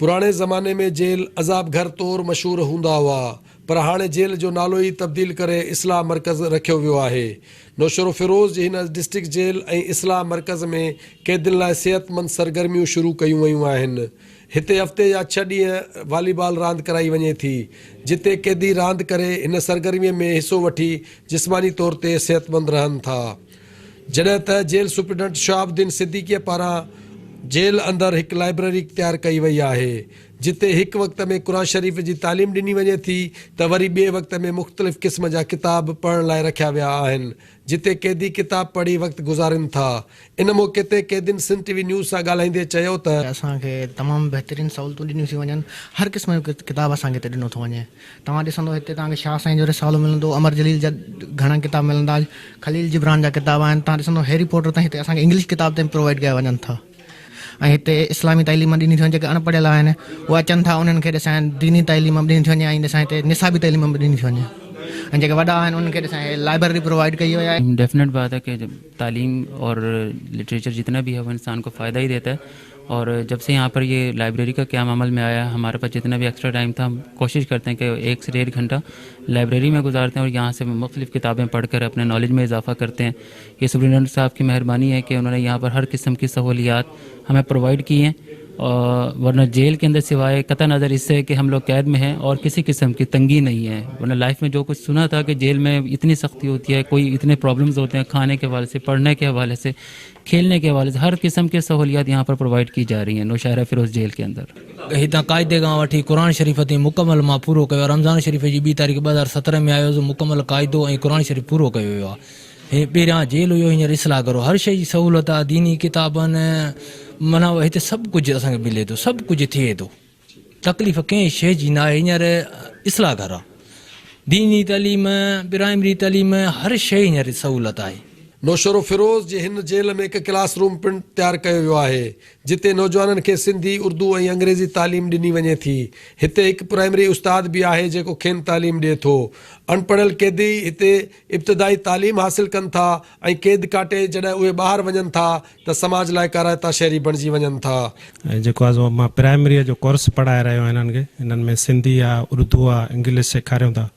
पुराने ज़माने में जेल अज़ाब घर तौर मशहूर हूंदा हुआ, पर हाणे जेल जो नालो ई तब्दील करे इस्लाह मर्कज़ रखियो वियो आहे। नौशरो फिरोज़ जी हिन डिस्ट्रिक्ट जेल ऐं इस्लाह मर्कज़ में कैदियुनि लाइ सेहतमंद सरगर्मियूं शुरू कयूं वयूं आहिनि। हिते हफ़्ते जा 6 ॾींहं वॉलीबॉल रांदि कराई वञे थी, जिते कैदी रांदि करे हिन सरगर्मीअ में हिसो वठी जिस्मानी तौर ते सेहतमंद रहनि था। जॾहिं त जेल सुप्रिटेंडेंट शहाबुद्दीन सिद्दीक़ीअ पारां जेल अंदरि हिकु लाइब्रेरी तैयारु कई वई आहे, जिते हिकु वक़्त में क़ुरान शरीफ़ जी तालीम ॾिनी वञे थी त वरी ॿिए वक़्त में मुख़्तलिफ़ क़िस्म जा किताब पढ़ण लाइ रखिया विया आहिनि, जिते कैदी किताब पढ़ी वक़्तु गुज़ारनि था। इन मौक़े ते कैदियुनि सिंध टीवी न्यूज़ सां ॻाल्हाईंदे चयो त असांखे तमामु बहितरीनु सहूलियतूं ॾिनियूं थी वञनि, हर क़िस्म जो किताब असांखे हिते ॾिनो थो वञे। तव्हां ॾिसंदो हिते तव्हांखे शाह साईं जो रिसालो मिलंदो, अमर जलील जा घणा किताब मिलंदा, खलील जिब्रान जा किताब आहिनि। तव्हां ॾिसंदो हैरी पॉटर ताईं हिते असांखे इंग्लिश किताब ताईं प्रोवाइड कया वञनि था। ऐं हिते इस्लामी तालीम ॾिनी थी वञे, जेके अनपढ़ियल आहिनि उहे अचनि था, उन्हनि खे ॾिसां दीनी तालीम ॾिनी थी वञे, ऐं ॾिसां हिते निसाबी तालीम बि ॾिनी थी वञे। ऐं जेके वॾा आहिनि उन्हनि खे ॾिसां लाइब्रेरी प्रोवाइड कई हुई आहे। डेफिनेट बात है कि तालीम और लिटरेचर जितना भी है वो इंसान को फ़ायदा ही देता है। और जब से यहाँ पर ये लाइब्रेरी का क़याम अमल में आया, हमारे पास जितना भी एक्स्ट्रा टाइम था हम कोशिश करते हैं कि 1 से 1.5 घंटा लाइब्रेरी में गुजारते हैं और यहाँ से मुख्तलिफ़ किताबें पढ़कर अपने नॉलेज में इजाफ़ा करते हैं। ये सुप्रिटेंडेंट साहब की मेहरबानी है कि उन्होंने यहाँ पर हर किस्म की सहूलियात हमें प्रोवाइड की हैं। और वरना जेल के अंदर सिवाय कतई नज़र इससे कि हम लोग कैद में हैं और किसी किस्म की तंगी नहीं है। वरना लाइफ में जो कुछ सुना था कि जेल में इतनी सख्ती होती है, कोई इतने प्रॉब्लम्स होते हैं, खाने के हवाले से, पढ़ने के हवाले से, खेलने के हवाले से, हर किस्म की सहूलियात यहाँ पर प्रोवाइड की जा रही हैं नौशहरा फिरोज़ जेल के अंदर। हितां क़ाइदे खां वठी क़ुरान शरीफ़ ताईं मुकमल मां पूरो कयो। रमज़ान शरीफ़ जी 2 तारीख़ 2017 में आयो, मुकमल क़ाइदो ऐं क़ुरान शरीफ़ पूरो कयो वियो आहे। हे पहिरियां जेल हुयो, हींअर इस्लाह करो, हर शइ जी सहूलियत आहे, दीनी किताबनि माना हिते सभु कुझु असांखे मिले थो, सभु कुझु थिए थो, तकलीफ़ कंहिं शइ जी न आहे। हींअर इस्लाह घर आहे, दीनी तालीम, प्राइमरी तालीम, हर शइ हींअर सहूलियत आहे। नौशरो फिरोज़ जे हिन जेल में हिकु क्लासरूम पिणु तैयारु कयो वियो आहे, जिते नौजवाननि खे सिंधी, उर्दू ऐं अंग्रेज़ी तालीम ॾिनी वञे थी। हिते हिकु प्राइमरी उस्ताद बि आहे जेको खेनि तालीम ॾिए थो। अनपढ़ियल कैदी हिते इब्तिदाई तालीम हासिल कनि था ऐं क़ैद काटे जॾहिं उहे ॿाहिरि वञनि था त समाज लाइ काराइता शहरी बणिजी वञनि था। ऐं जेको आहे मां प्राइमरीअ जो कोर्स पढ़ाए रहियो आहियां हिननि खे। हिननि में सिंधी आहे, उर्दू आहे, इंग्लिश सेखारियूं था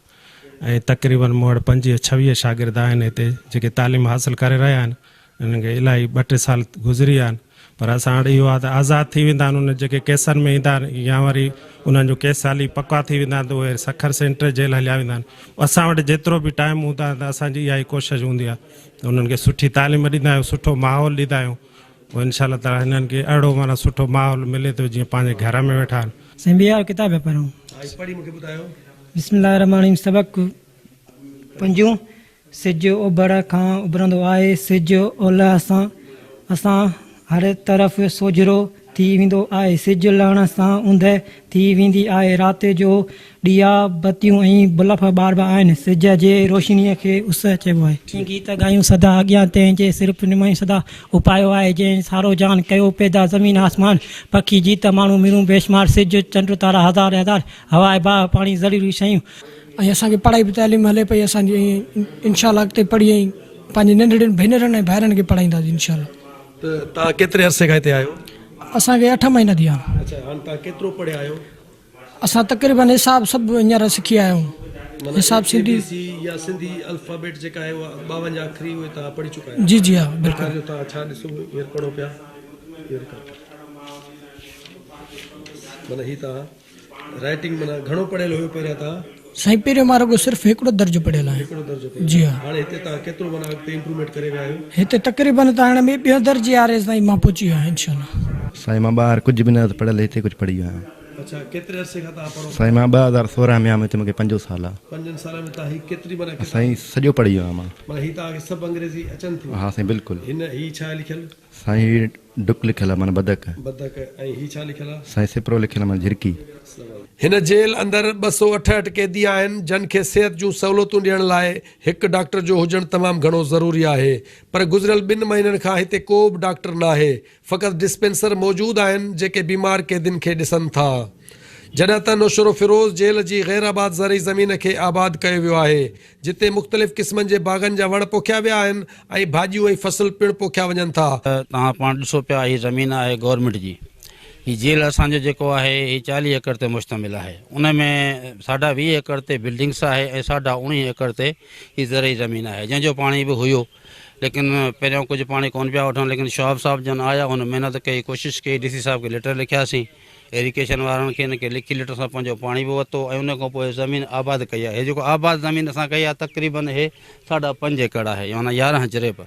ऐं तक़रीबन मूं वटि 25-26 शागिर्द आहिनि हिते जेके तालीम हासिल करे रहिया आहिनि। हिननि खे इलाही 2-3 साल गुज़री विया आहिनि, पर असां वटि इहो आहे त आज़ादु थी वेंदा आहिनि। उन जेके केसनि में ईंदा आहिनि या वरी उन्हनि जो केस हाली पका थी वेंदा आहिनि त उहे सखर सेंटर जेल हलिया वेंदा आहिनि। असां वटि जेतिरो बि टाइम हूंदा त असांजी इहा ई कोशिशि हूंदी आहे त उन्हनि खे सुठी तालीम ॾींदा आहियूं, सुठो माहौल ॾींदा आहियूं। पोइ इनशा ताला हिननि खे अहिड़ो माना सुठो माहौल मिले थो जीअं पंहिंजे घर में वेठा आहिनि। सिंबिया किताब पढ़ूं। पढ़ी मूंखे ॿुधायो। बिस्मिल्लाहिर्रहमानिर्रहीम। सबक़ 5 सिज उभर खां उभरंदो आहे, सिज ओलह सां असां हर तरफ़ सोजरो थी वेंदो आहे, सिज लहण सां ऊंदहि थी वेंदी आहे। राति जो ॾिया बतियूं ऐं बल्ब ॿारबा आहिनि, सिज जे रोशनीअ खे उस चइबो आहे। गीत ॻायूं सदा अॻियां तंहिंजे सिर्फ़ु निमायूं सदा उपायो आहे, जंहिं सारो जान कयो पैदा ज़मीन आसमान, पखी जीत माण्हू मीरूं बेशुमार, सिज चंड तारा हज़ार हज़ार, हवा बाह पाणी ज़रूरी शयूं। ऐं असांखे पढ़ाई बि तालीम हले पई असांजी, इंशाअल्लाह अॻिते पढ़ी ऐं पंहिंजे नंढड़ियुनि भेनरनि ऐं भाइरनि खे पढ़ाईंदासीं इंशाअल्लाह। त तव्हां केतिरे अरसे खां हिते आहियो? असांखे 8 महीना थी विया। अच्छा, हाणे तव्हां केतिरो पढ़िया आहियो? असां तक़रीबन हिसाब सभु हींअर सिखी आया आहियूं। हिसाब सिंधी या सिंधी अल्फ़ाबेट जेका आहे उहा 52 अखरी उहे तव्हां पढ़ी चुका आहियो? जी जी हा बिल्कुलु। तव्हां छा ॾिसो हींअर पढ़ो पिया, माना हीअ तव्हां राइटिंग माना घणो पढ़ियल हुयो पहिरियां तव्हां? साईं पहिरियों मां रुॻो सिर्फ़ु हिकिड़ो दर्जो पढ़ियल आहियां। हिकिड़ो दर्जो पढ़ियल? जी हा। हाणे हिते तव्हां केतिरो माना अॻिते इंप्रूवमेंट करे विया आहियो? हिते तक़रीबन त हाणे में 2 दर्जे वारे ताईं मां पहुची वियो आहियां इंशाअल्लाह। साईं मां ॿाहिरि कुझु बि न पढ़ियल, हिते कुझु पढ़ी वियो आहियां। अच्छा, केतिरे अरसे खां तव्हां पढ़ो? साईं मां 2016 में आहियां, हिते मूंखे 5 साल आहे। 5 साल में तव्हां केतिरी माना साईं सॼो पढ़ी वियो आहियां मां। माना हीअ तव्हांखे सभु अंग्रेज़ी अचनि थियूं? हा साईं बिल्कुलु। हिन हीअ छा लिखियलु? साईं डुक लिखियलु आहे माना बदक। बदक। ऐं हीअ छा लिखियलु आहे? साईं सिपरो लिखियलु आहे माना झिरकी। हिन जेल अंदरि 268 कैदी आहिनि, जिन खे सिहत जूं सहूलियतूं ॾियण लाइ हिकु डॉक्टर जो हुजणु तमामु घणो ज़रूरी आहे, पर गुज़िरियल 2 महीननि खां हिते को बि डॉक्टर न आहे। फ़क़ति डिस्पेंसर मौजूदु आहिनि जेके बीमार कैदियुनि खे ॾिसनि था। जॾहिं त नौशरो फिरोज़ जेल जी गैर आबाद ज़रई ज़मीन खे आबाद कयो वियो आहे, जिते मुख़्तलिफ़ क़िस्मनि जे बाग़नि जा वण पोखिया विया आहिनि ऐं भाॼियूं ऐं फसल पिणु पोखिया वञनि था। तव्हां पाण ॾिसो पिया, हीअ ज़मीन आहे गवर्नमेंट जी, ही जेल असांजो जेको आहे ही 40 एकड़ ते मुश्तमिल आहे। उन में 20.5 एकड़ ते बिल्डिंग्स आहे ऐं 19.5 एकड़ ते ही ज़रई ज़मीन आहे, जंहिंजो पाणी बि हुयो, लेकिन पहिरियों कुझु पाणी कोन पिया वठनि। लेकिन शॉप साहब जन आया, हुन महिनत कई, कोशिशि कई, DC साहब खे लेटर लिखियासीं, इरिगेशन वारनि खे, हिन खे लिखी लेटर सां पंहिंजो पाणी बि वरितो ऐं उन खां पोइ ज़मीन आबाद कई आहे। हे जेको आबाद ज़मीन असां कई आहे तक़रीबन हे 5.5 एकड़ आहे, माना 11 जरेब।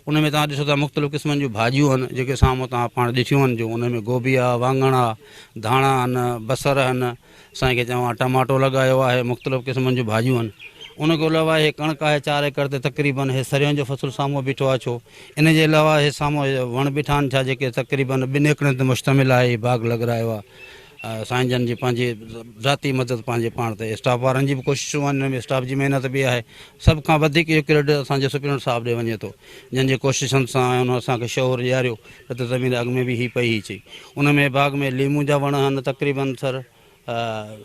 उन में तव्हां ॾिसो था मुख़्तलिफ़ क़िस्मनि जूं भाॼियूं आहिनि जेके साम्हूं तव्हां पाण ॾिठियूं आहिनि, जो उन में गोभी आहे, वाङण आहे, धाणा आहिनि, बसर आहिनि, असांखे चवां टमाटो लॻायो आहे, मुख़्तलिफ़ क़िस्मनि जूं भाॼियूं आहिनि। उन खां अलावा हे कणिक आहे 4 एकड़ ते तक़रीबन, हे सरियों जो फ़सुलु साम्हूं बीठो आहे। छो इन जे अलावा हे साम्हूं वण बीठा आहिनि छा, जेके तक़रीबन 2 एकड़नि ते मुश्तमिल आहे, बाग़ लॻारायो आहे। साईं जन जी पंहिंजी ज़ाती मदद पंहिंजे पाण ते, स्टाफ वारनि जी बि कोशिशूं आहिनि, हिन में स्टाफ जी महिनत बि आहे। सभ खां वधीक इहो क्रेडिट असांजे सुप्रीम साहिब ॾे वञे थो, जंहिंजे कोशिशनि सां हुन असांखे शौर ॾियारियो त ज़मीन अॻु में बि ही पई चई। उन में बाग़ में लीमू जा वण आहिनि तक़रीबन सर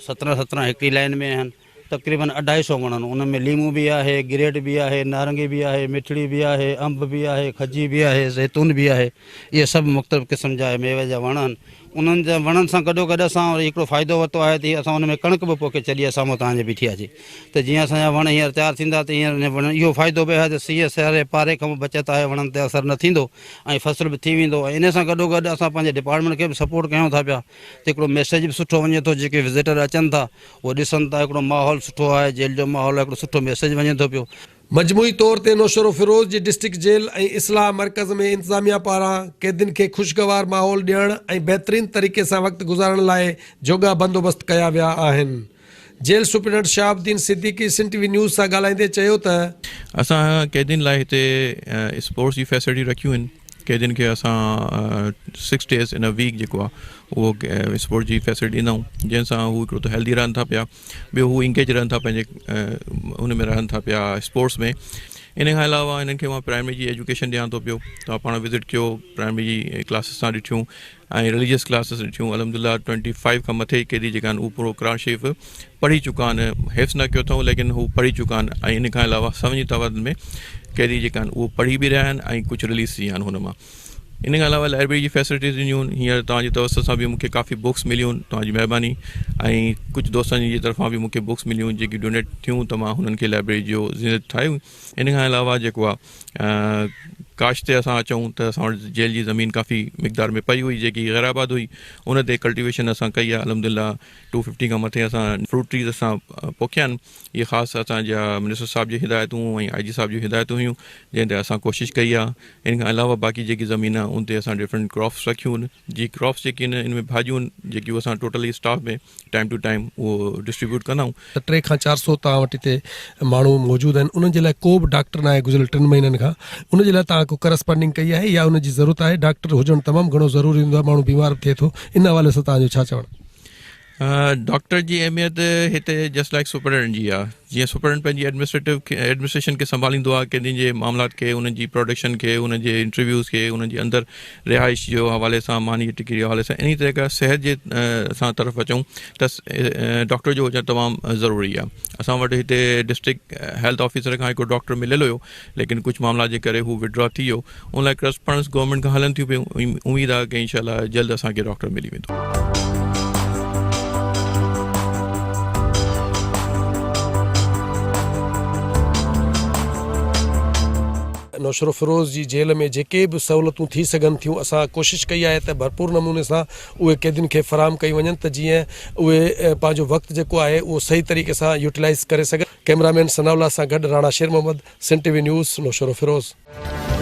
17 हिकिड़ी लाइन में आहिनि, तक़रीबन 250 वण आहिनि। उन में लीमू बि आहे, गिरेट बि आहे, नारंगी बि आहे, मिठड़ी बि आहे, अंब बि आहे, खजी बि आहे, ज़ैतून बि आहे। इहे सभु मुख़्तलिफ़ क़िस्म जा मेवे जा वण आहिनि। उन्हनि जा वणनि सां गॾोगॾु असां हिकिड़ो फ़ाइदो वरितो आहे त असां उन में कणिक बि पोखे छॾी आहे, साम्हूं तव्हांजे बीठी आहे। त जीअं असांजा वण हींअर तयारु थींदा त हींअर वण इहो फ़ाइदो बि आहे त सीअ सियारे पारे खां बचत आहे, वणनि ते असरु न थींदो ऐं फ़सुलु बि थी वेंदो। ऐं इन सां गॾोगॾु असां पंहिंजे डिपार्टमेंट खे बि सपोर्ट कयूं था पिया त हिकिड़ो मैसेज बि सुठो वञे थो, जेके विज़िटर अचनि था उहो ॾिसनि था हिकिड़ो माहौल सुठो आहे, जेल जो माहौल आहे, हिकिड़ो सुठो मैसेज वञे थो पियो। मजमूई तौर ते नौशरो फिरोज़ जी डिस्ट्रिक्ट जेल ऐं इस्लाह मर्कज़ में इंतज़ामिया पारां कैदियुनि खे ख़ुशगवार माहौल ॾियण ऐं बहितरीन तरीक़े सां वक़्तु गुज़ारण लाइ जोगा बंदोबस्त कया विया आहिनि। Jail superintendent Shahabuddin Siddiqui Sindh TV news सां ॻाल्हाईंदे चयो त असां कैदियुनि लाइ हिते स्पोर्ट्स जी फैसिलिटी रखियूं आहिनि। कैदियुनि खे असां 6 days इन अ वीक जेको आहे उहो स्पोर्ट जी फैसिलिटी ॾींदा आहियूं, जंहिंसां हू हिकिड़ो त हेल्दी रहनि था पिया, ॿियो हू इंगेज रहनि था पंहिंजे उन में रहनि था पिया स्पोर्ट्स में। इन खां अलावा हिननि खे मां प्राइमरी जी एजुकेशन ॾियां थो पियो। तव्हां पाण विज़िट कयो, प्राइमरी जी क्लासिस सां ॾिठियूं ऐं रिलीजियस क्लासिस ॾिठियूं। अलहमदिल्ला 25 खां मथे कैदी जेका आहिनि उहे पूरो क़ुरान शरीफ़ पढ़ी चुका आहिनि, हिफ़्ज़ न कयो अथऊं लेकिन हू पढ़ी चुका आहिनि। ऐं इन खां अलावा 7वीं तवाद में कैदी जेका आहिनि उहे पढ़ी बि रहिया आहिनि ऐं कुझु रिलीज़ थी विया आहिनि हुन मां। इन खां अलावा लाइब्रेरी जी फैसिलिटीज़ ॾिनियूं आहिनि। हींअर तव्हांजी तवसत सां बि मूंखे काफ़ी बुक्स मिलियूं आहिनि, तव्हांजी महिरबानी। ऐं कुझु दोस्तनि जी तरफ़ां बि मूंखे बुक्स मिलियूं जेकी डोनेट थियूं त मां हुननि खे लाइब्रेरी जो ज़िनत ठाहियूं। इन खां अलावा जेको आहे काश ते असां अचूं त असां वटि जेल जी ज़मीन काफ़ी मिक़दार में पई हुई जेकी गैराबाद हुई, उन ते कल्टिवेशन असां कई आहे। अलहमदिल्ला 250 खां मथे असां फ्रूट ट्रीज़ असां पोखिया आहिनि। इहे ख़ासि असांजा मिनिस्टर साहिब जी हिदायतूं ऐं IG साहिब जी हिदायतूं हुयूं, जंहिं ते असां कोशिशि कई आहे। इन खां अलावा बाक़ी जेकी ज़मीन आहे उन ते असां डिफरेंट क्रॉप्स रखियूं आहिनि। जी क्रॉप्स जेकी आहिनि इन में भाॼियूं आहिनि जेकियूं असां टोटली स्टाफ में टाइम टू टाइम उहो डिस्ट्रीब्यूट कंदा आहियूं। 3 खां 400 तव्हां वटि हिते माण्हू मौजूदु आहिनि, उन्हनि जे लाइ को बि डॉक्टर न आहे गुज़िरियल 3 महीननि खां, उन जे लाइ तव्हां को करस्पॉन्डिंग कई आहे या उन जी ज़रूरत आहे? डॉक्टर हुजणु तमामु घणो ज़रूरी हूंदो आहे, माण्हू बीमार थिए थो, इन हवाले सां तव्हांजो छा चवणु? डॉक्टर जी अहमियत हिते जस्ट लाइक सुपरडेंट जी आहे। जीअं सुपरडेंट पंहिंजी एडमिनिस्ट्रेशन खे संभालींदो आहे, कैदियुनि जे मामलात खे, उन्हनि जी प्रोडक्शन खे, उन्हनि जे इंटरव्यूज़ खे, उन्हनि जे अंदरि रिहाइश जो हवाले सां, मानी टिकरी जे हवाले सां, इन तरह खां सिहत जे सां तरफ़ अचूं त डॉक्टर जो हुजणु तमामु ज़रूरी आहे। असां वटि हिते डिस्ट्रिक्ट हेल्थ ऑफिसर खां हिकिड़ो डॉक्टर मिलियल हुयो, लेकिन कुझु मामला जे करे हू विड्रॉ थी वियो। उन लाइ करस्पॉन्डेंस गवर्नमेंट खां हलनि थियूं पियूं। उमेदु आहे कि इंशाअल्लाह जल्द असांखे डॉक्टर मिली वेंदो। नौशरो फिरोज़ जी जेल में जेके बि सहूलियतूं थी सघनि थियूं असां कोशिशि कई आहे त भरपूर नमूने सां उहे कैदियुनि खे फ़राहम कई वञनि त जीअं उहे पंहिंजो वक़्तु जेको आहे उहो सही तरीक़े सां यूटिलाइज़ करे सघनि। कैमरामैन सनाउल्ला सां गॾु राणा शेर मोहम्मद, सिंध टीवी न्यूज़, नौशरो फिरोज़।